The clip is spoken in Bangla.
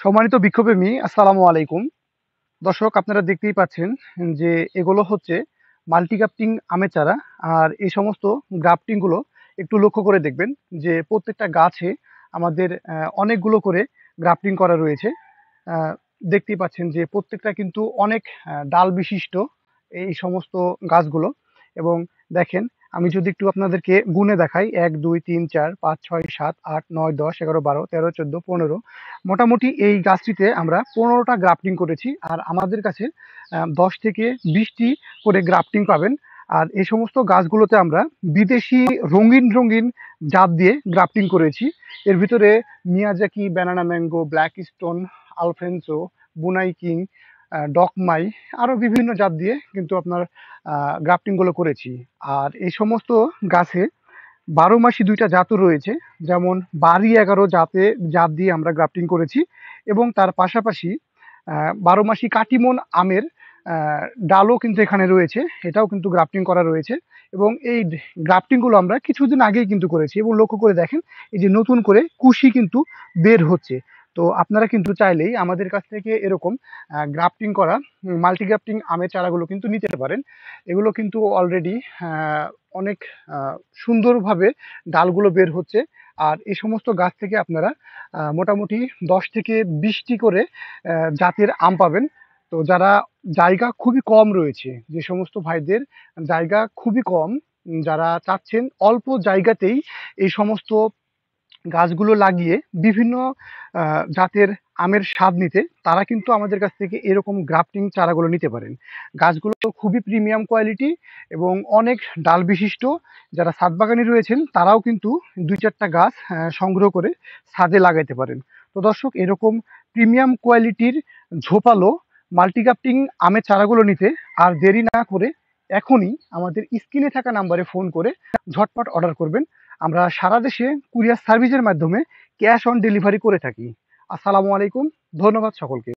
সম্মানিত বিক্ষোভপ্রেমী, আসসালামু আলাইকুম। দর্শক, আপনারা দেখতেই পাচ্ছেন যে এগুলো হচ্ছে মাল্টি গ্রাফটিং আমের চারা। আর এই সমস্ত গ্রাফটিং গুলো একটু লক্ষ্য করে দেখবেন যে প্রত্যেকটা গাছে আমাদের অনেকগুলো করে গ্রাফটিং করা রয়েছে। আহ, দেখতেই পাচ্ছেন যে প্রত্যেকটা কিন্তু অনেক ডাল বিশিষ্ট এই সমস্ত গাছগুলো। এবং দেখেন, আমি যদি একটু আপনাদেরকে গুণে দেখাই, 1 2 3 4 5 6 7 8 9 10 11 12 13 14 15, মোটামুটি এই গাছটিতে আমরা 15টা গ্রাফটিং করেছি। আর আমাদের কাছে 10 থেকে 20টি করে গ্রাফটিং পাবেন। আর এই সমস্ত গাছগুলোতে আমরা বিদেশি রঙিন রঙিন জাত দিয়ে গ্রাফটিং করেছি। এর ভিতরে Miyazaki, banana mango, black stone, Alphonso, Brunei king, Dokmai, আরো বিভিন্ন জাত দিয়ে কিন্তু আপনার গ্রাফটিং গুলো করেছি। আর এই সমস্ত গাছে 12 মাসি 2টা জাতও রয়েছে, যেমন বাড়ি 11 জাত দিয়ে আমরা গ্রাফটিং করেছি। এবং তার পাশাপাশি 12 মাসি কাটিমন আমের ডালও কিন্তু এখানে রয়েছে, এটাও কিন্তু গ্রাফটিং করা রয়েছে। এবং এই গ্রাফটিং গুলো আমরা কিছুদিন আগেই কিন্তু করেছি। এবং লক্ষ্য করে দেখেন, এই যে নতুন করে কুশি কিন্তু বের হচ্ছে। তো আপনারা কিন্তু চাইলেই আমাদের কাছ থেকে এরকম গ্রাফটিং করা মাল্টি গ্রাফটিং আমের চারাগুলো কিন্তু নিতে পারেন। এগুলো কিন্তু অলরেডি অনেক সুন্দরভাবে ডালগুলো বের হচ্ছে। আর এই সমস্ত গাছ থেকে আপনারা মোটামুটি 10 থেকে 20টি করে জাতের আম পাবেন। তো যারা জায়গা খুবই কম রয়েছে, যে সমস্ত ভাইদের জায়গা খুবই কম, যারা চাচ্ছেন অল্প জায়গাতেই এই সমস্ত গাছগুলো লাগিয়ে বিভিন্ন জাতের আমের স্বাদ নিতে, তারা কিন্তু আমাদের কাছ থেকে এরকম গ্রাফটিং চারাগুলো নিতে পারেন। গাছগুলো খুবই প্রিমিয়াম কোয়ালিটি এবং অনেক ডাল বিশিষ্ট। যারা ছাদ বাগানি রয়েছেন তারাও কিন্তু 2-4টা গাছ সংগ্রহ করে ছাদে লাগাইতে পারেন। তো দর্শক, এরকম প্রিমিয়াম কোয়ালিটির ঝোপালো মাল্টি গ্রাফটিং আমের চারাগুলো নিতে আর দেরি না করে এখনই আমাদের স্ক্রিনে থাকা নাম্বারে ফোন করে ঝটপট অর্ডার করবেন। আমরা সারা দেশে কুরিয়ার সার্ভিসের মাধ্যমে ক্যাশ অন ডেলিভারি করে থাকি। আসসালামু আলাইকুম, ধন্যবাদ সকলকে।